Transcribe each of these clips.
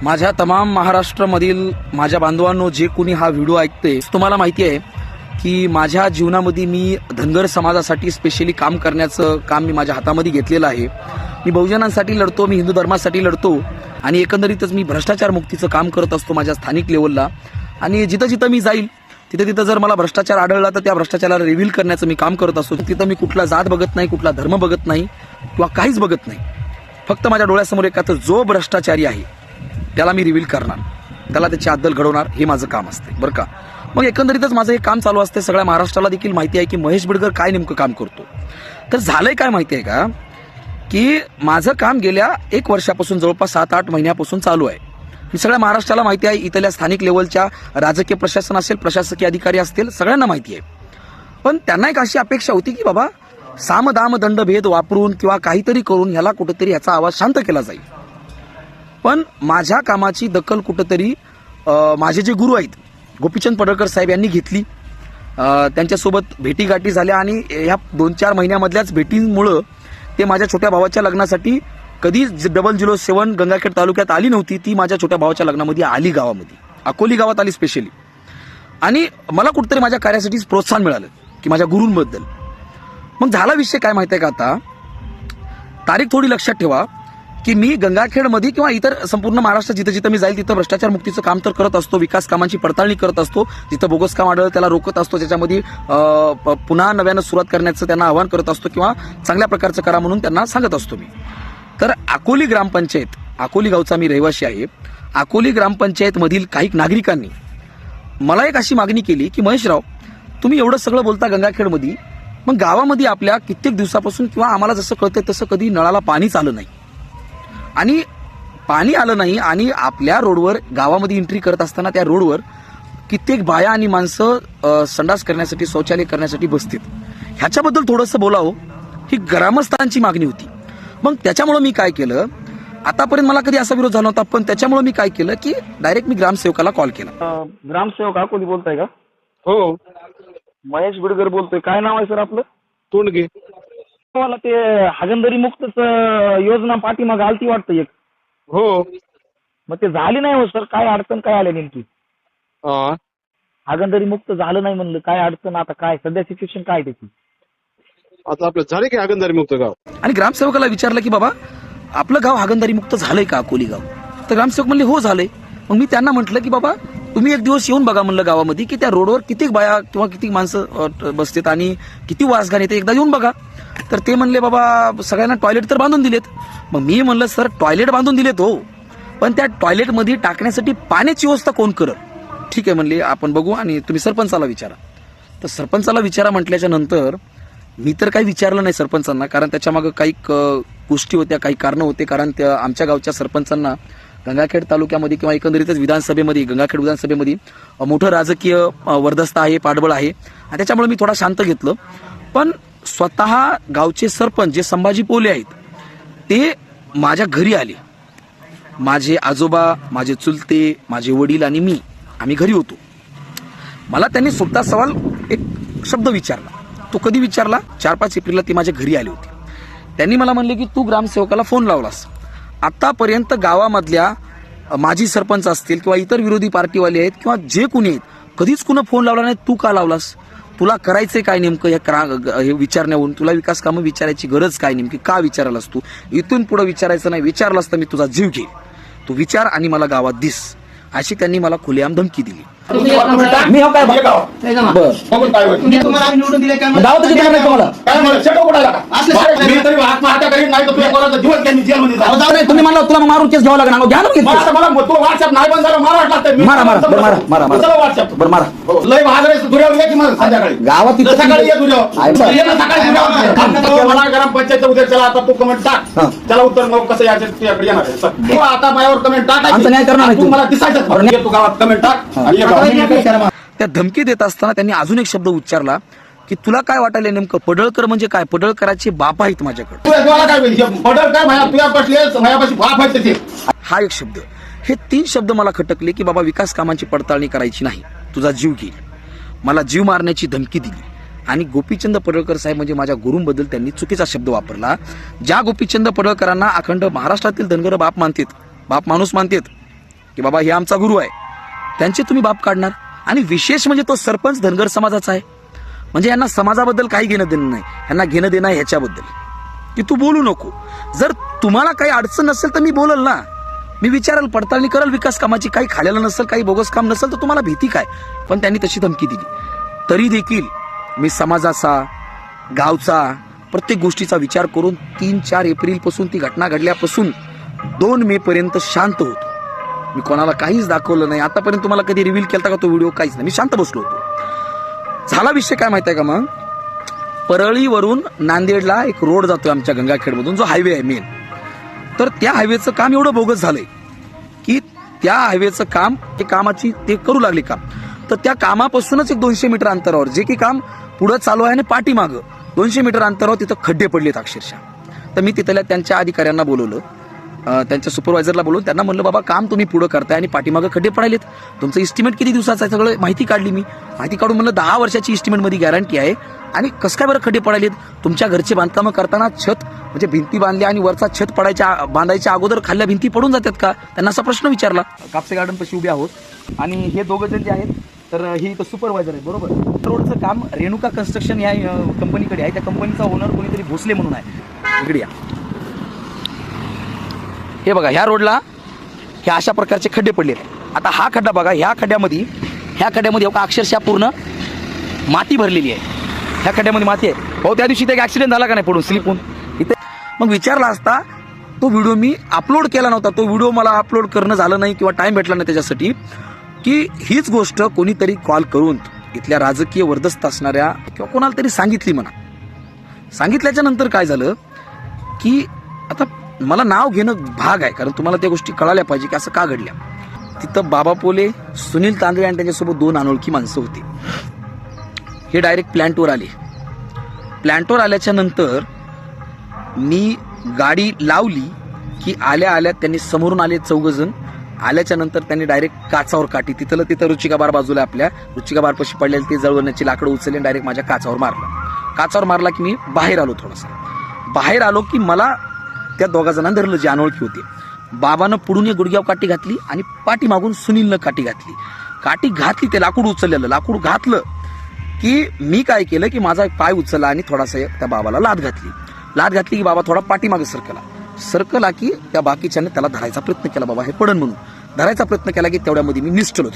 माझ्या तमाम महाराष्ट्रामधील माझ्या बांधवांनो, जे कोणी हा व्हिडिओ ऐकते, तुम्हाला माहिती आहे की माझ्या जीवनामध्ये मी धनगर समाजासाठी स्पेशली काम करण्याचं काम मी माझ्या हातामध्ये घेतलेलं आहे. मी बहुजनांसाठी लढतो, मी हिंदू धर्मासाठी लढतो आणि एकंदरीतच मी भ्रष्टाचार मुक्तीचं काम करत असतो माझ्या स्थानिक लेवलला. आणि जिथं जिथं मी जाईल तिथं जर मला भ्रष्टाचार आढळला तर त्या भ्रष्टाचाराला रिव्हील करण्याचं मी काम करत असतो. तिथं मी कुठला जात बघत नाही, कुठला धर्म बघत नाही किंवा काहीच बघत नाही. फक्त माझ्या डोळ्यासमोर एखादा जो भ्रष्टाचारी आहे त्याला मी रिव्हील करणार, त्याला त्याची अद्दल घडवणार, हे माझं काम असते बरं का. मग एकंदरीतच माझं हे काम चालू असते. सगळ्या महाराष्ट्राला देखील माहिती आहे की महेश बिडकर काय नेमकं काम करतो. तर झालंय काय माहिती आहे का, की माझं काम गेल्या 1 वर्षापासून जवळपास 7-8 महिन्यापासून चालू आहे. ही सगळ्या महाराष्ट्राला माहिती आहे. इथल्या स्थानिक लेवलच्या राजकीय प्रशासन असेल, प्रशासकीय अधिकारी असतील, सगळ्यांना माहिती आहे. पण त्यांना एक अशी अपेक्षा होती की बाबा साम दाम दंड भेद वापरून किंवा काहीतरी करून ह्याला कुठेतरी ह्याचा आवाज शांत केला जाईल. पण माझ्या कामाची दखल कुठेतरी माझे जे गुरु आहेत गोपीचंद पडळकर साहेब यांनी घेतली. त्यांच्यासोबत भेटीगाठी झाल्या आणि ह्या 2-4 महिन्यामधल्याच भेटींमुळं ते माझ्या छोट्या भावाच्या लग्नासाठी कधी 007 गंगाखेड तालुक्यात आली नव्हती, ती माझ्या छोट्या भावाच्या लग्नामध्ये आली, गावामध्ये अकोली गावात आली स्पेशली. आणि मला कुठेतरी माझ्या कार्यासाठी प्रोत्साहन मिळालं की माझ्या गुरूंबद्दल. मग झाला विषय काय माहिती आहे का, आता तारीख थोडी लक्षात ठेवा की मी गंगाखेडमध्ये किंवा इतर संपूर्ण महाराष्ट्रात जिथं जिथं मी जाईल तिथं भ्रष्टाचार मुक्तीचं काम तर करत असतो, विकास कामांची पडताळणी करत असतो, जिथं बोगस काम आढळलं त्याला रोखत असतो, त्याच्यामध्ये पुन्हा नव्यानं सुरुवात करण्याचं त्यांना आवाहन करत असतो किंवा चांगल्या प्रकारचं करा म्हणून त्यांना सांगत असतो मी. तर अकोली ग्रामपंचायत, अकोली गावचा मी रहिवासी आहे, अकोली ग्रामपंचायतमधील काही नागरिकांनी मला एक अशी मागणी केली की महेशराव, तुम्ही एवढं सगळं बोलता गंगाखेडमध्ये, मग गावामध्ये आपल्या कित्येक दिवसापासून किंवा आम्हाला जसं कळतंय तसं कधी नळाला पाणीच आलं नाही आणि पाणी आलं नाही आणि आपल्या रोडवर गावामध्ये एंट्री करत असताना त्या रोडवर कित्येक बाया आणि माणसं संडास करण्यासाठी, शौचालय करण्यासाठी बसतात. ह्याच्याबद्दल थोडंसं बोलावं ही ग्रामस्थांची मागणी होती. मग त्याच्यामुळं मी काय केलं, आतापर्यंत मला कधी असा विरोध झाला नव्हता, पण त्याच्यामुळे मी काय केलं की डायरेक्ट मी ग्रामसेवकाला कॉल केला. ग्रामसेवक अकोली बोलताय का? हो, महेश बिडकर बोलतोय. काय नाव आहे सर आपलं? तोंडगे. मला ते हागंदरी मुक्तच योजना पाठीमाग आलती वाटतं एक. हो. मग ते झाली नाही हो सर, काय अडचण काय आली नेमकी? हा. हागंदरी मुक्त झालं नाही म्हणलं, काय अडचण, आता काय सध्या सिच्युएशन काय त्याची? आता आपलं झाले की हागंदारी मुक्त गाव. आणि ग्रामसेवकाला विचारलं की बाबा आपलं गाव हागंदारी मुक्त झालंय का अकोली गाव? तर ग्रामसेवक म्हणले हो झालंय. मग मी त्यांना म्हटलं की बाबा तुम्ही एक दिवस येऊन बघा म्हणलं गावामध्ये की त्या रोडवर किती बाया किंवा किती माणसं बसतात आणि किती वासघाण येते, एकदा येऊन बघा. तर ते म्हणले बाबा सगळ्यांना टॉयलेट तर बांधून दिलेत. मग मी म्हणलं सर टॉयलेट बांधून दिलेत हो, पण त्या टॉयलेटमध्ये टाकण्यासाठी पाण्याची व्यवस्था कोण करल? ठीक आहे म्हणले, आपण बघू आणि तुम्ही सरपंचाला विचारा. तर सरपंचाला विचारा म्हटल्याच्या नंतर मी तर काही विचारलं नाही सरपंचांना, कारण त्याच्यामागं काही गोष्टी होत्या, काही कारणं होते. कारण त्या आमच्या गावच्या सरपंचांना गंगाखेड तालुक्यामध्ये किंवा एकंदरीतच विधानसभेमध्ये, गंगाखेड विधानसभेमध्ये मोठं राजकीय वर्दस्त आहे, पाठबळ आहे आणि त्याच्यामुळे मी थोडा शांत घेतलं. पण स्वतः गावचे सरपंच जे संभाजी पोले आहेत ते माझ्या घरी आले. माझे आजोबा, माझे चुलते, माझे वडील आणि मी, आम्ही घरी होतो. मला त्यांनी सुद्धा सवाल एक शब्द विचारला. तो कधी विचारला? 4-5 एप्रिलला ती माझ्या घरी आली होती. त्यांनी मला म्हणले की तू ग्रामसेवकाला फोन लावलास, आतापर्यंत गावामधल्या माजी सरपंच असतील किंवा इतर विरोधी पार्टीवाले आहेत किंवा जे कुणी आहेत, कधीच कुणा फोन लावला नाही, तू का लावलास? तुला करायचंय काय नेमकं हे विचारण्याहून? तुला विकास कामं विचारायची गरज काय नेमकी? का विचारायलास तू? इथून पुढे विचारायचं नाही, विचारलास तर मी तुझा जीव घेईल. तू विचार आणि मला गावात दिस, अशी त्यांनी मला खुलेआम धमकी दिली. मी हो काय गावात तुम्ही म्हणला तुला मारून केस घ्यावं लागणार, घ्या ना. गावात ग्रामपंचायत उद्या चला, आता तू कमेंट टाक, त्याला उत्तर मग कसं यायचं येणार. आता माझ्यावर कमेंट टाक, न्याय करणार तू मला दिसायचं, तू गावात कमेंट टाक. त्या धमकी देत असताना त्यांनी अजून एक शब्द उच्चारला की तुला काय वाटायला नेमकं? पडळकर म्हणजे काय? पडळकराचे बाप आहेत माझ्याकडे. हा एक शब्द, हे 3 शब्द मला खटकले की बाबा विकास कामांची पडताळणी करायची नाही, तुझा जीव घेईल. मला जीव मारण्याची धमकी दिली. आणि गोपीचंद पडळकर साहेब म्हणजे माझ्या गुरूंबद्दल त्यांनी चुकीचा शब्द वापरला. ज्या गोपीचंद पडळकरांना अखंड महाराष्ट्रातील धनगर बाप मानतात, बाप माणूस मानतात, की बाबा हे आमचा गुरु आहे, त्यांचे तुम्ही बाप काढणार. आणि विशेष म्हणजे तो सरपंच धनगर समाजाचा आहे. म्हणजे यांना समाजाबद्दल काही घेणं देणं नाही, यांना घेणं देणं आहे ह्याच्याबद्दल की तू बोलू नको. जर तुम्हाला काही अडचण नसेल तर मी बोलल ना, मी विचारल, पडताळणी करल विकास कामाची. काही खाल्लेलं नसेल, काही बोगस काम नसेल तर तुम्हाला भीती काय. पण त्यांनी तशी धमकी दिली. तरी देखील मी समाजाचा, गावचा, प्रत्येक गोष्टीचा विचार करून 3-4 एप्रिलपासून ती घटना घडल्यापासून 2 मे पर्यंत शांत होतो. मी कोणाला काहीच दाखवलं नाही. आतापर्यंत तुम्हाला कधी रिव्हील केला का तो व्हिडिओ? काहीच नाही. मी शांत बसलो होतो. झाला विषय काय माहिती आहे का, मग परळीवरून नांदेडला एक रोड जातोय आमच्या गंगाखेडमधून, जो हायवे आहे मेन. तर त्या हायवेचं काम एवढं बोगस झालंय की त्या हायवेचं काम, ते कामाची ते करू लागले काम. तर त्या कामापासूनच एक 200 मीटर अंतरावर जे की काम पुढं चालू आहे आणि पाठीमागं 200 मीटर अंतरावर तिथं खड्डे पडलेत अक्षरशः. तर मी तिथल्या त्यांच्या अधिकाऱ्यांना बोलवलं, त्यांच्या सुपरवायझरला बोलवून त्यांना म्हणलं, बाबा काम तुम्ही पुढं करताय आणि पाठीमागं खड्डे पडायलेत, तुमचं इस्टिमेट किती दिवसाचं आहे? सगळं माहिती काढली मी. माहिती काढून म्हणलं 10 वर्षाची इस्टिमेटमध्ये गॅरंटी आहे. आणि कसं काय बरं खड्डे पडायलेत? तुमच्या घरचे बांधकामं करताना छत म्हणजे भिंती बांधल्या आणि वरचा छत बांधायच्या अगोदर खाल्ल्या भिंती पडून जातात का? त्यांना असा प्रश्न विचारला. कापसे गार्डन पाशी उभे आहोत आणि हे दोघं जण जे आहेत, तर हे इथं सुपरवायझर आहे बरोबर. रोडचं काम रेणुका कन्स्ट्रक्शन या कंपनीकडे आहे. त्या कंपनीचा ओनर कोणीतरी भोसले म्हणून आहे. इकडे या. हे बघा, ह्या रोडला हे अशा प्रकारचे खड्डे पडले. आता हा खड्डा बघा, ह्या खड्ड्यामध्ये अक्षरशः पूर्ण माती भरलेली आहे. ह्या खड्ड्यामध्ये माती आहे. हो, त्या दिवशी ते ऍक्सिडेंट झाला का नाही पडून स्लिप होऊन इथे? मग विचारला असता तो व्हिडिओ मी अपलोड केला नव्हता. तो व्हिडिओ मला अपलोड करणं झालं नाही किंवा टाइम भेटला नाही त्याच्यासाठी, की हीच गोष्ट कोणीतरी कॉल करून इथल्या राजकीय वर्दस्त असणाऱ्या किंवा कोणाला तरी सांगितली म्हणा. सांगितल्याच्या नंतर काय झालं की आता मला नाव घेणं भाग आहे, कारण तुम्हाला त्या गोष्टी कळाल्या पाहिजे की असं का घडल्या. तिथं बाबा पोले, सुनील तांदळे आणि त्यांच्यासोबत 2 अनोळखी माणसं होती. हे डायरेक्ट प्लॅन्टवर आले. प्लॅन्टवर आल्याच्या नंतर मी गाडी लावली की आल्या आल्या त्यांनी समोरून आले 4 जण. आल्याच्या नंतर त्यांनी डायरेक्ट काचावर काठी, तिथं रुचिका बार बाजूला आपल्या रुचिका बार पाशी पडलेली ते जळवण्याची लाकडं उचलली डायरेक्ट माझ्या काचावर मारला की मी बाहेर आलो. थोडासा बाहेर आलो की मला त्या 2 जणांना धरलं जे अनोळखी होते. बाबानं पुढून एक गुडघ्यावर काठी घातली आणि पाठीमागून सुनीलनं काठी घातली. ते लाकूड उचललेलं लाकूड घातलं की मी काय केलं की माझा एक पाय उचलला आणि थोडासा त्या बाबाला लाद घातली की बाबा थोडा पाठीमागे सरकला की त्या बाकीच्याने त्याला धरायचा प्रयत्न केला. बाबा हे पडन म्हणून धरायचा प्रयत्न केला की तेवढ्यामध्ये मी निष्ठलो.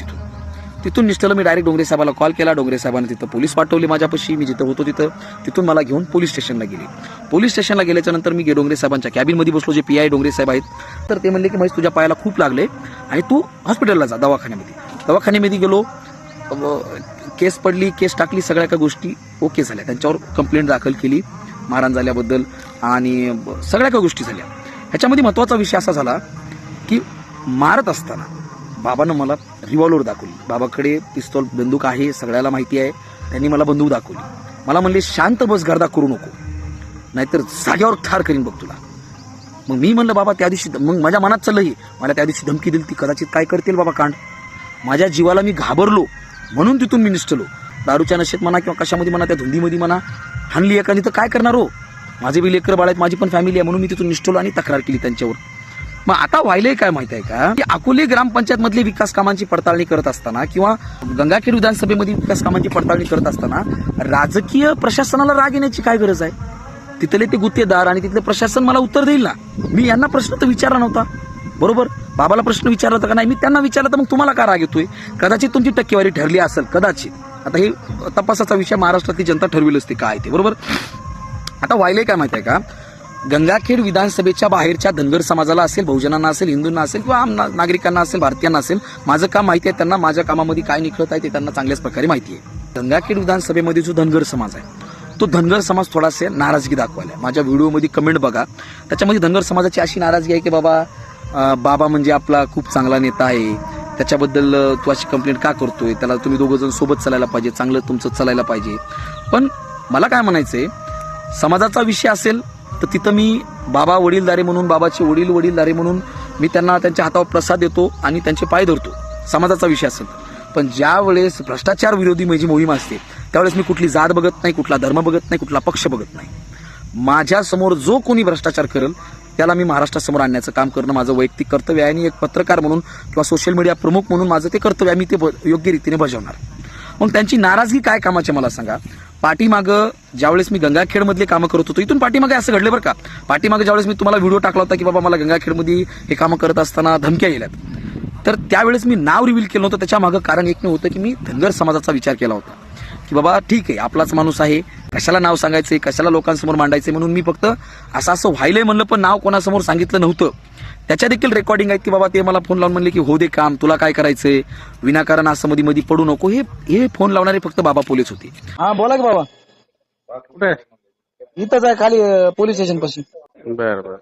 तिथून निष्ठलो. मी डायरेक्ट डोंगरे साहेबाला कॉल केला. डोंगरे साहेबांनी तिथं पोलीस पाठवले माझ्यापाशी. मी जिथं होतो तिथून मला घेऊन पोलीस स्टेशनला गेले. पोलीस स्टेशनला गेल्याच्या नंतर मी डोंगरे साहेबांच्या कॅबिनमध्ये बसलो, जे PI डोंगरे साहेब आहेत. तर ते म्हणले की महेश तुझ्या पायाला खूप लागले आणि तू हॉस्पिटलला जा, दवाखान्यामध्ये गेलो. केस पडली, केस टाकली, सगळ्या काही गोष्टी ओके झाल्या. त्यांच्यावर कंप्लेंट दाखल केली मारहाण झाल्याबद्दल आणि सगळ्या काही गोष्टी झाल्या. ह्याच्यामध्ये महत्त्वाचा विषय असा झाला की मारत असताना बाबानं मला रिव्हॉल्वर दाखवली. बाबाकडे पिस्तॉल बंदूक आहे, सगळ्याला माहिती आहे. त्यांनी मला बंदूक दाखवली. मला म्हणले शांत बस, गर्दा करू नको, नाहीतर जाग्यावर ठार करीन बघ तुला. मग मी म्हणलं बाबा त्या दिवशी, मग माझ्या मनात चाललं, मला त्या दिवशी धमकी दिली ती कदाचित काय करतील बाबा कांड. माझ्या जीवाला मी घाबरलो म्हणून तिथून मी निष्ठलो. दारूच्या नशेत म्हणा किंवा कशामध्ये म्हणा, त्या धुंदीमध्ये म्हणा, हाणली एकाने तर काय करणार हो. माझे बी लेकर बाळ आहेत, माझी पण फॅमिली आहे, म्हणून मी तिथून निष्ठलो आणि तक्रार केली त्यांच्यावर. मग आता व्हायलंय काय माहिती आहे का, की अकोले ग्रामपंचायत मधली विकास कामांची पडताळणी करत असताना किंवा गंगाखेड विधानसभेमध्ये विकास कामांची पडताळणी करत असताना राजकीय प्रशासनाला राग येण्याची काय गरज आहे. तिथले ते गुत्तेदार आणि तिथले प्रशासन मला उत्तर देईल ना. मी यांना प्रश्न तर विचारला नव्हता, बरोबर. बाबाला प्रश्न विचारला होता का नाही, मी त्यांना विचारलं. तर मग तुम्हाला का राग येतोय? कदाचित तुमची टक्केवारी ठरली असेल, कदाचित. आता हे तपासाचा विषय महाराष्ट्रातली जनता ठरविल असते काय ते, बरोबर. आता व्हायलंय काय माहिती आहे का, गंगाखेड विधानसभेच्या बाहेरच्या धनगर समाजाला असेल, बहुजनांना असेल, हिंदूंना असेल किंवा नागरिकांना असेल, भारतीयांना असेल, माझं काम माहिती आहे त्यांना. माझ्या कामामध्ये काय निखळत आहे ते त्यांना चांगल्याच प्रकारे माहिती आहे. गंगाखेड विधानसभेमध्ये जो धनगर समाज आहे, तो धनगर समाज थोडासा नाराजगी दाखवायला. माझ्या व्हिडिओमध्ये कमेंट बघा, त्याच्यामध्ये धनगर समाजाची अशी नाराजगी आहे की बाबा म्हणजे आपला खूप चांगला नेता आहे, त्याच्याबद्दल तू अशी कंप्लेंट का करतोय, त्याला तुम्ही 2 जण सोबत चालायला पाहिजे, चांगलं तुमचं चालायला पाहिजे. पण मला काय म्हणायचंय, समाजाचा विषय असेल तर तिथं मी बाबा वडीलधारे म्हणून, बाबाचे वडील वडीलधारे म्हणून मी त्यांना त्यांच्या हातावर प्रसाद देतो आणि त्यांचे पाय धरतो, समाजाचा विषय असेल. पण ज्या वेळेस भ्रष्टाचार विरोधी माझी मोहीम असते त्यावेळेस मी कुठली जात बघत नाही, कुठला धर्म बघत नाही, कुठला पक्ष बघत नाही. माझ्यासमोर जो कोणी भ्रष्टाचार करेल त्याला मी महाराष्ट्रासमोर आणण्याचं काम करणं माझं वैयक्तिक कर्तव्य आहे आणि एक पत्रकार म्हणून किंवा सोशल मीडिया प्रमुख म्हणून माझं ते कर्तव्य आहे, मी ते योग्य रीतीने बजावणार. मग त्यांची नाराजगी काय कामाची मला सांगा. पाठीमागं ज्यावेळेस मी गंगाखेडमधले कामं करत होतो, इथून पाठीमागे असं घडलं बरं का. पाठीमागे ज्यावेळेस मी तुम्हाला व्हिडिओ टाकला होता की बाबा मला गंगाखेडमध्ये हे कामं करत असताना धमक्या गेल्यात, तर त्यावेळेस मी नाव रिव्हील केलं होतं. त्याच्या मागं कारण एक होतं की मी धनगर समाजाचा विचार केला होता की बाबा ठीक आहे, आपलाच माणूस आहे, कशाला नाव सांगायचंय, कशाला लोकांसमोर मांडायचंय, म्हणून मी फक्त असं व्हायलंय म्हणलं, पण नाव कोणासमोर सांगितलं नव्हतं. त्याच्या देखील रेकॉर्डिंग आहेत की बाबा ते मला फोन लावून म्हणले की हो दे काम, तुला काय करायचंय, विनाकारण असं मध्ये पडू नको. हे फोन लावणारे फक्त बाबा पोलीस होते. हा बोला की बाबा. कुठे इथंच आहे खाली पोलीस स्टेशन पाशी. बर बर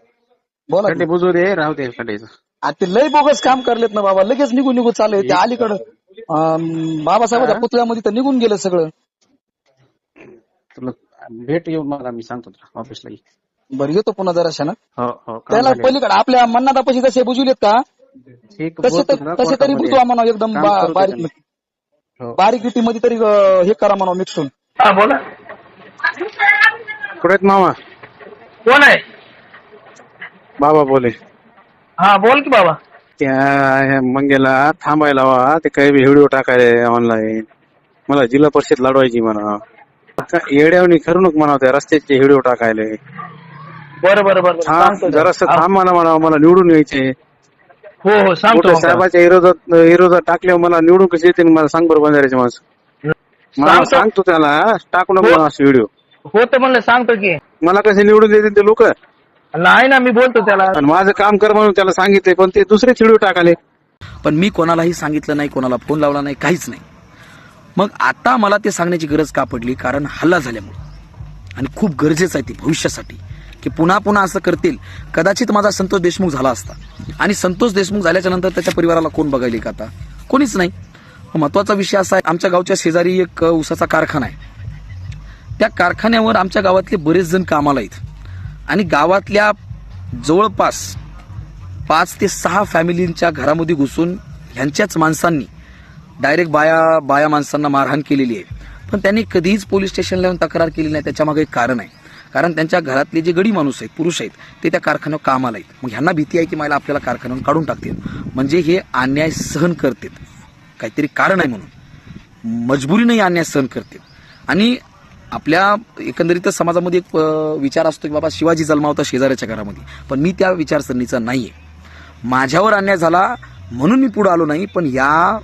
बोला की. खड्डे बुजू दे, राहू दे खड्डेचं. ते लय बोगस काम करलेत ना बाबा, लगेच निघून चालले ते अलीकडं. बाबासाहेबांच्या पुतळ्यामध्ये तर निघून गेलं सगळं. तुला भेट येऊन मला मी सांगतो तुला ऑफिसला ये. बरं येतो पुन्हा जराशा ना. हो हो काम त्याला झाले. पलीकडे आपल्या मन्नादापाशी जसे बुजवलेत का ठीक तसे बोलतो तुला, तसे तरी कोर्टामध्ये बुजवा म्हणा, एकदम काम करू बारीक त्याच्यानं. हो. बारीक मध्ये तरी हे करा म्हणा मिक्स होऊन. हा बोला. कुठे आहेत मामा? कोण आहे? बाबा बोले. हा बोल की बाबा. त्या मंगेला थांबायला हवा, ते काही व्हिडिओ टाकायला ऑनलाईन. मला जिल्हा परिषद लढवायची म्हणा, येड्यावनी खरू नको म्हणा, त्या रस्त्याचे व्हिडिओ टाकायला. बरं बरं बरं सांगतो. जरासं थांब म्हणा, मला निवडून यायचे. हो हो सांगतो. मोठ्या साहेबाच्या विरोधात टाकल्यावर मला निवडून कसे येते मला सांग बरं. बंजाऱ्याचे माणसं मला सांगतो त्याला टाकू नको म्हणा असं व्हिडिओ. हो तर म्हणलं सांगतो की. मला कसे निवडून देते ते लोक, नाही ना मी बोलतो त्याला. आणि माझं काम कर म्हणून त्याला सांगितले, पण ते दुसरेच व्हिडिओ टाकाले. पण मी कोणालाही सांगितलं नाही, कोणाला फोन लावला नाही, काहीच नाही. मग आता मला ते सांगण्याची गरज का पडली, कारण हल्ला झाल्यामुळे, आणि खूप गरजेचं आहे ते भविष्यासाठी की पुन्हा पुन्हा असं करतील. कदाचित माझा संतोष देशमुख झाला असता, आणि संतोष देशमुख झाल्याच्या नंतर त्याच्या परिवाराला कोण बघायला का आता? कोणीच नाही. महत्वाचा विषय असा आहे, आमच्या गावच्या शेजारी एक ऊसाचा कारखाना आहे. त्या कारखान्यावर आमच्या गावातले बरेच जण कामाला आहेत, आणि गावातल्या जवळपास 5 ते 6 फॅमिलींच्या घरामध्ये घुसून ह्यांच्याच माणसांनी डायरेक्ट बाया माणसांना मारहाण केलेली आहे. पण त्यांनी कधीच पोलीस स्टेशनला येऊन तक्रार केली नाही. त्याच्या मागे एक कारण आहे, कारण त्यांच्या घरातले जे गडी माणूस आहेत, पुरुष आहेत, ते त्या कारखान्यावर कामाला आहेत. मग ह्यांना भीती आहे की मला आपल्याला कारखान्यावर काढून टाकतील, म्हणजे हे अन्याय सहन करतात, काहीतरी कारण आहे म्हणून मजबुरीने अन्याय सहन करतात. आणि आपल्या एकंदरीतच समाजामध्ये एक विचार असतो की बाबा शिवाजी जन्मा होता शेजाऱ्याच्या घरामध्ये, पण मी त्या विचारसरणीचा नाहीये. माझ्यावर अन्याय झाला म्हणून मी पुढे आलो नाही, पण या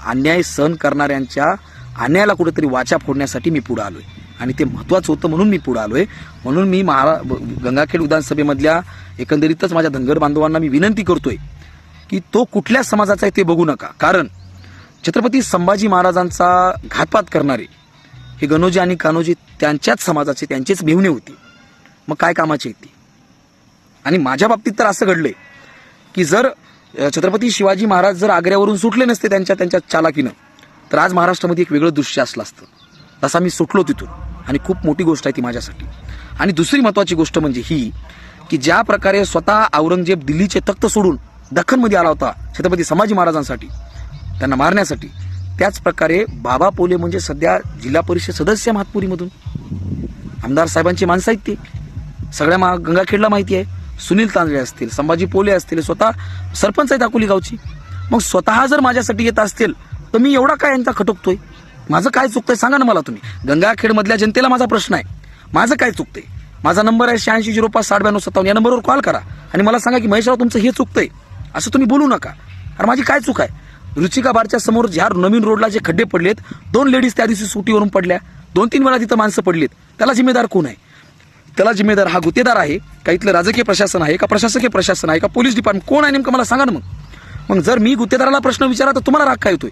अन्याय सहन करणाऱ्यांच्या अन्यायाला कुठेतरी वाचा फोडण्यासाठी मी पुढे आलोय, आणि ते महत्वाचं होतं म्हणून मी पुढे आलोय. म्हणून मी गंगाखेड विधानसभेमधल्या एकंदरीतच माझ्या धनगर बांधवांना मी विनंती करतोय की तो कुठल्या समाजाचा आहे ते बघू नका, कारण छत्रपती संभाजी महाराजांचा घातपात करणारे हे गणोजी आणि कान्होजी त्यांच्याच समाजाचे, त्यांचेच मेहुणे होते. मग काय कामाचे आहेत ते? आणि माझ्या बाबतीत तर असं घडलंय की जर छत्रपती शिवाजी महाराज जर आग्र्यावरून सुटले नसते त्यांच्या चालाकीनं, तर आज महाराष्ट्रामध्ये एक वेगळं दृश्य असलं असतं. तसा मी सुटलो तिथून, आणि खूप मोठी गोष्ट आहे ती माझ्यासाठी. आणि दुसरी महत्वाची गोष्ट म्हणजे ही की ज्या प्रकारे स्वतः औरंगजेब दिल्लीचे तख्त सोडून दख्खनमध्ये आला होता छत्रपती संभाजी महाराजांसाठी, त्यांना मारण्यासाठी, त्याच प्रकारे बाबा पोले म्हणजे सध्या जिल्हा परिषद सदस्य महातपुरीमधून आमदार साहेबांची माणसं आहेत. ते सगळ्या गंगाखेडला माहिती आहे. सुनील तांदळे असतील, संभाजी पोले असतील, स्वतः सरपंच आहेत अकोली गावची. मग स्वतः जर माझ्यासाठी येत असतील तर मी एवढा काय यांचा खटकतोय? माझं काय चुकतंय सांगा ना मला तुम्ही. गंगाखेडमधल्या जनतेला माझा प्रश्न आहे, माझं काय चुकतंय? माझा नंबर आहे 8605609257. या नंबरवर कॉल करा आणि मला सांगा की महेशराव तुमचं हे चुकतंय, असं तुम्ही बोलू नका. अरे माझी काय चूक आहे? रुचिका बारच्या समोर ज्या नवीन रोडला जे खड्डे पडलेत, 2 लेडीज त्या दिवशी सुटीवरून पडल्या, 2-3 वेळा तिथं माणसं पडलीत, त्याला जिम्मेदार कोण आहे? त्याला जिम्मेदार हा गुत्तेदार आहे का, इथलं राजकीय प्रशासन आहे का, प्रशासकीय प्रशासन आहे का, पोलीस डिपार्टमेंट, कोण आहे नेमकं मला सांगा ना. मग जर मी गुत्तेदाराला प्रश्न विचारा तर तुम्हाला राग काय येतोय?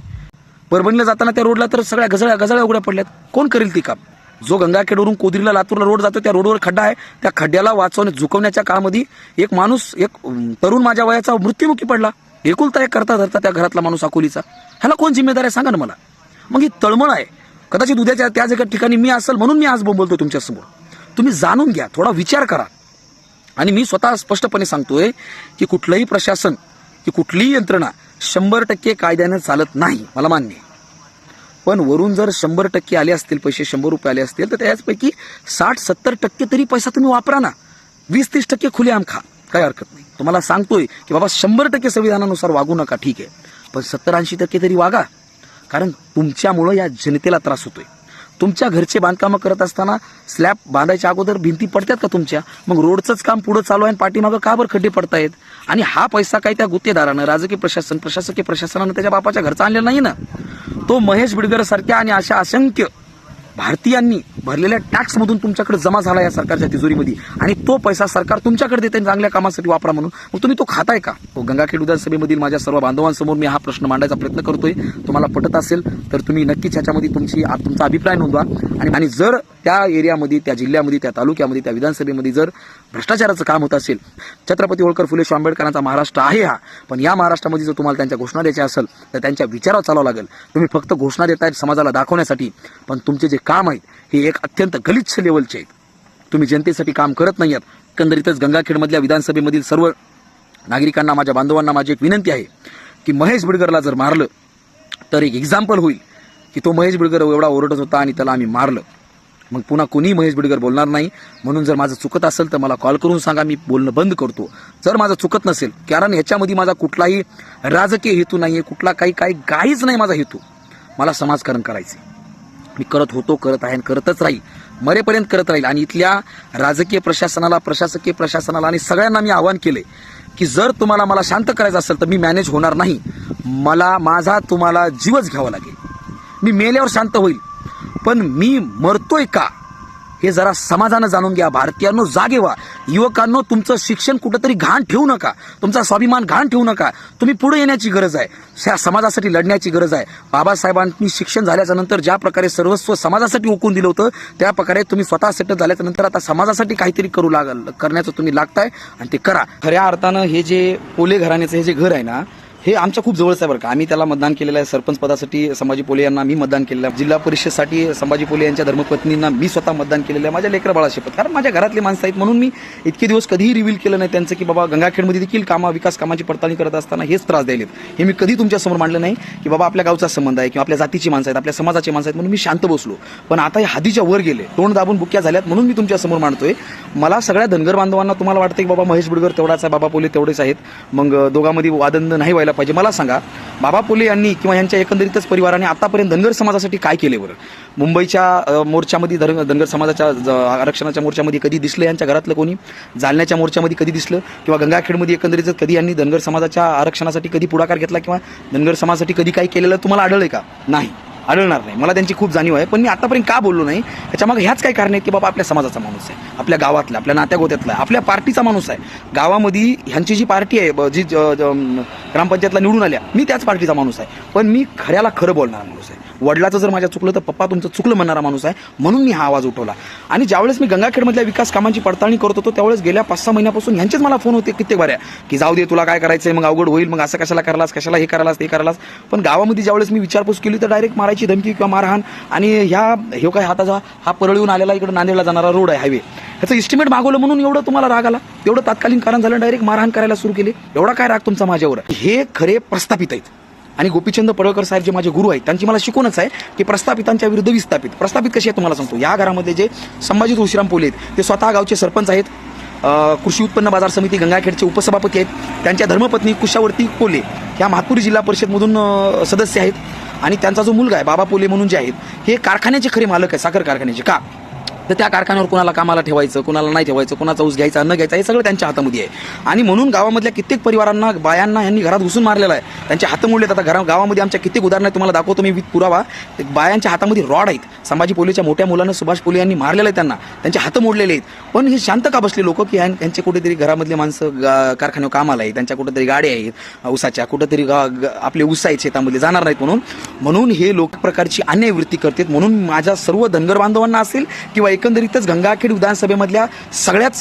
परभणीला जाताना त्या रोडला तर सगळ्या गजाळ्या उघड्या पडल्यात. कोण करेल ती काम? जो गंगाखेडवरून कोदरीला लातूरला रोड जातो, त्या रोडवर खड्डा आहे, त्या खड्ड्याला झुकवण्याच्या काळामध्ये एक माणूस, एक तरुण माझ्या वयाचा मृत्युमुखी पडला. एकुलता एक करता धरता त्या घरातला माणूस अकोलीचा. ह्याला कोण जिम्मेदार आहे सांगा ना मला. मग ही तळमळ आहे. कदाचित उद्याच्या त्याच एका ठिकाणी मी असेल म्हणून मी आज बोलतोय तुमच्यासमोर. तुम्ही जाणून घ्या, थोडा विचार करा. आणि मी स्वतः स्पष्टपणे सांगतोय की कुठलंही प्रशासन, की कुठलीही यंत्रणा 100% कायद्यानं चालत नाही, मला मान्य आहे. पण वरून जर 100% आले असतील पैसे, 100 रुपये आले असतील, तर त्याचपैकी 60-70% तरी पैसा तुम्ही वापरा ना. 20-30% खुलेआम खा. काही हरकत नाही. तुम्हाला सांगतोय की बाबा 100% संविधानानुसार वागू नका, ठीक आहे, पण 70-80% तरी वागा. कारण तुमच्यामुळं या जनतेला त्रास होतोय. तुमच्या घरचे बांधकामं करत असताना स्लॅब बांधायच्या अगोदर भिंती पडतात का तुमच्या? मग रोडचंच काम पुढं चालू आहे आणि पाठीमागं का बरं खड्डे पडतायत? आणि हा पैसा काही त्या गुत्तेदारानं, राजकीय प्रशासकीय प्रशासनानं त्याच्या बापाच्या घरचा आणलेला नाही ना. तो महेश बिडकर सारख्या आणि अशा असंख्य भारतीयांनी भरलेल्या टॅक्स मधून तुमच्याकडे जमा झाला या सरकारच्या तिजोरीमध्ये, आणि तो पैसा सरकार तुमच्याकडे देते चांगल्या कामासाठी वापरा म्हणून. मग तुम्ही तो खाताय का? गंगाखेड विधानसभेमधील माझ्या सर्व बांधवांसमोर मी हा प्रश्न मांडायचा प्रयत्न करतोय. तुम्हाला पटत असेल तर तुम्ही नक्कीच ह्याच्यामध्ये तुमचा अभिप्राय नोंदवा. आणि जर त्या एरियामध्ये, त्या जिल्ह्यामध्ये, त्या तालुक्यामध्ये, त्या विधानसभेमध्ये जर भ्रष्टाचाराचं काम होत असेल, छत्रपती होळकर फुले शाहू आंबेडकरांचा महाराष्ट्र आहे हा, पण या महाराष्ट्रामध्ये जर तुम्हाला त्यांच्या घोषणा द्यायच्या असेल तर त्यांच्या विचारावर चालावं लागेल. तुम्ही फक्त घोषणा देतायत समाजाला दाखवण्यासाठी, पण तुमचे जे काम आहेत हे एक अत्यंत गलिच्छ लेवलचे आहेत. तुम्ही जनतेसाठी काम करत नाही आहात. एकंदरीतच गंगाखेडमधल्या विधानसभेमधील सर्व नागरिकांना, माझ्या बांधवांना माझी एक विनंती आहे की महेश बिडकरला जर मारलं तर एक एक्झाम्पल होईल की तो महेश बिडकर एवढा ओरडत होता आणि त्याला आम्ही मारलं. मग पुन्हा कोणी महेश बिडकर बोलणार नाही. म्हणून जर माझं चुकत असेल तर मला कॉल करून सांगा, मी बोलणं बंद करतो. जर माझं चुकत नसेल, कारण ह्याच्यामध्ये माझा कुठलाही राजकीय हेतू नाहीये, कुठला काहीच नाही माझा हेतू. मला समाजकारण करायचं, मी करत होतो, करत आहे आणि करतच राहील, मरेपर्यंत करत राहील. आणि इथल्या राजकीय प्रशासनाला, प्रशासकीय प्रशासनाला आणि सगळ्यांना मी आवाहन केले की जर तुम्हाला मला शांत करायचं असेल तर मी मॅनेज होणार नाही. माझा तुम्हाला जीवच घ्यावा लागेल. मी मेल्यावर शांत होईल, पण मी मरतोय का हे जरा समाजानं जाणून घ्या. भारतीयांनो जागे व्हा. युवकांनो, तुमचं शिक्षण कुठंतरी घाण ठेवू नका, तुमचा स्वाभिमान घाण ठेवू नका. तुम्ही पुढे येण्याची गरज आहे, समाजासाठी लढण्याची गरज आहे. बाबासाहेबांनी शिक्षण झाल्याच्या नंतर ज्या प्रकारे सर्वस्व समाजासाठी ओकून दिलं होतं, त्या प्रकारे तुम्ही स्वतः सेटल झाल्याच्या नंतर आता समाजासाठी काहीतरी करण्याचं तुम्ही लागताय, आणि ते करा. खऱ्या अर्थानं हे जे पोले घराण्याचं हे जे घर आहे ना, हे आमच्या खूप जवळच आहे बरं का. आम्ही त्याला मतदान केलेलं आहे. सरपंच पदासाठी संभाजी पोले यांना मी मतदान केलेलं आहे. जिल्हा परिषदसाठी संभाजी पोले यांच्या धर्मपत्नींना मी स्वतः मतदान केलेलं आहे. माझ्या लेकरा बाळाशपथ, कारण माझ्या घरातले माणसं आहेत म्हणून मी इतके दिवस कधीही रिव्हील केलं नाही त्यांचं की बाबा गंगाखेडमध्ये देखील विकास कामाची पडताळणी करत असताना हेच त्रास द्यायलेत. हे मी कधी तुमच्यासमोर मांडलं नाही की बाबा आपल्या गावचा संबंध आहे किंवा आपल्या जातीची माणसं आहेत, आपल्या समाजाची माणसं आहेत म्हणून मी शांत बसलो. पण आता हे हद्दीच्या वर गेले, तोंड दाबून बुक्या झाल्यात, म्हणून मी तुमच्यासमोर मांडतोय. मला सगळ्या धनगर बांधवांना तुम्हाला वाटतं की बाबा महेश बिडकर तेवढाच आहे, बाबा पोले तेवढेच आहेत, मग दोघांमध्ये वादंड नाही व्हायला पाहिजे. मला सांगा, बाबा पोले यांनी किंवा यांच्या एकंदरीतच परिवाराने आतापर्यंत धनगर समाजासाठी काय केले बरं? मुंबईच्या मोर्चामध्ये धनगर समाजाच्या आरक्षणाच्या मोर्चामध्ये कधी दिसलं यांच्या घरातलं कोणी? जालन्याच्या मोर्चामध्ये कधी दिसलं? किंवा गंगाखेडमध्ये एकंदरीतच कधी यांनी धनगर समाजाच्या आरक्षणासाठी कधी पुढाकार घेतला किंवा धनगर समाजासाठी कधी काही केलेलं तुम्हाला आढळलंय का? नाही, आढळणार नाही. मला त्यांची खूप जाणीव आहे, पण मी आतापर्यंत का बोललो नाही याच्यामागे ह्याच काही कारण आहेत की बाबा आपल्या समाजाचा माणूस आहे, आपल्या गावातला, आपल्या नात्यागोत्यातला, आपल्या पार्टीचा माणूस आहे. गावामध्ये ह्यांची जी पार्टी आहे, जी ग्रामपंचायतला निवडून आल्या, मी त्याच पार्टीचा माणूस आहे, पण मी खऱ्याला खरं बोलणारा माणूस आहे. वडिलाचं जर माझ्या चुकलं तर पप्पा तुमचं चुकलं म्हणणारा माणूस आहे, म्हणून मी हा आवाज उठवला. आणि ज्यावेळेस मी गंगाखेडमधल्या विकास कामांची पडताळणी करत होतो त्यावेळेस गेल्या 5-6 महिन्यापासून ह्यांचेच मला फोन होते कित्येक बऱ्या की जाऊ दे, तुला काय करायचंय, मग अवघड होईल, मग असं कशाला करायलास, कशाला हे करायलास, ते करायलास. पण गावामध्ये ज्यावेळेस मी विचारपूस केली तर डायरेक्ट मारायची धमकी किंवा मारहाण. आणि हे काय हाताचा हा परळीहून आलेला इकडे नांदेडला जाणारा रोड आहे, हायवे, ह्याचं इस्टिमेट मागवलं म्हणून एवढं तुम्हाला राग आला, एवढं तात्कालीन कारण झालं, डायरेक्ट मारहाण करायला सुरू केले. एवढा काय राग तुमचा माझ्यावर? हे खरे प्रस्थापित आहेत. आणि गोपीचंद पडळकर साहेब जे माझे गुरु आहेत त्यांची मला शिकवणच आहे की प्रस्थापितांच्या विरुद्ध विस्थापित. प्रस्थापित कशी आहे तुम्हाला सांगतो. या घरामध्ये जे संभाजी तुळशीराम पोले आहेत ते स्वतः गावचे सरपंच आहेत, कृषी उत्पन्न बाजार समिती गंगाखेडचे उपसभापती आहेत, त्यांच्या धर्मपत्नी कुशावर्ती पोले ह्या महात्पुरी जिल्हा परिषदमधून सदस्य आहेत, आणि त्यांचा जो मुलगा आहे बाबा पोले म्हणून जे आहेत हे कारखान्याचे खरे मालक आहे, साखर कारखान्याचे. का तर त्या कारखान्यावर कोणाला कामाला ठेवायचं, कोणाला नाही ठेवायचं, कोणाचा ऊस घ्यायचा न घ्यायचा हे सगळं त्यांच्या हातामध्ये आहे. आणि म्हणून गावामधल्या कित्येक परिवारांना, बायांना यांनी घरात घुसून मारलेला आहे, त्यांचे हात मोडलेत. आता गावामध्ये आमच्या कित्येक उदाहरणं तुम्हाला दाखवतो मी विथ पुरावा. बायांच्या हातामध्ये रॉड आहेत. संभाजी पोलेच्या मोठ्या मुलानं सुभाष पोले यांनी मारलेलं आहे, त्यांना त्यांचे हात मोडलेले आहेत. पण हे शांत का बसले लोक की यांचे कुठेतरी घरामधले माणसं कारखान्यावर कामाला आहेत, त्यांच्या कुठेतरी गाड्या आहेत ऊसाच्या, कुठेतरी आपले ऊस आहेत शेतामध्ये, जाणार नाहीत म्हणून हे लोक प्रकारची अन्याय वृत्ती करतात. म्हणून माझ्या सर्व धनगर बांधवांना असेल किंवा एकंदरीतच गंगाखेड विधानसभेमधल्या सगळ्याच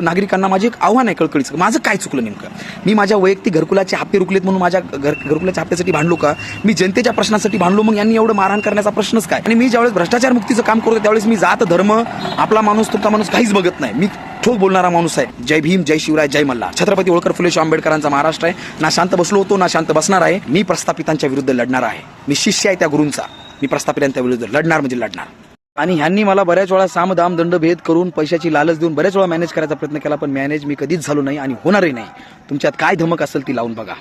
नागरिकांना माझे एक आव्हान आहे कळकळीचं. माझं काय चुकलं नेमकं? मी माझ्या वैयक्तिक घरकुलाचे हप्ते रुकलेत म्हणून माझ्या घरकुलाच्या हप्त्यासाठी भांडलो का? मी जनतेच्या प्रश्नासाठी भांडलो, मग यांनी एवढं मारहाण करण्याचा प्रश्नच काय? आणि मी ज्यावेळेस भ्रष्टाचार मुक्तीचं काम करतो त्यावेळेस मी जात, धर्म, आपला माणूस, तुमचा माणूस काहीच बघत नाही. मी ठोक बोलणारा माणूस आहे. जय भीम, जय शिवराय, जय मल्हार. छत्रपती होळकर फुले शाहू आंबेडकरांचा महाराष्ट्र आहे. ना शांत बसलो होतो ना शांत बसणार आहे. मी प्रस्थापितांच्या विरुद्ध लढणार आहे. मी शिष्य आहे त्या गुरूंचा. मी प्रस्थापितांच्या विरुद्ध लढणार म्हणजे लढणार. आणि ह्यांनी मला बऱ्याच वेळा साम दाम दंड भेद करून पैशाची लालच देऊन बऱ्याच वेळा मॅनेज करायचा प्रयत्न केला, पण मॅनेज मी कधीच झालो नाही आणि होणारही नाही. तुमच्यात काय धमक असेल ती लावून बघा.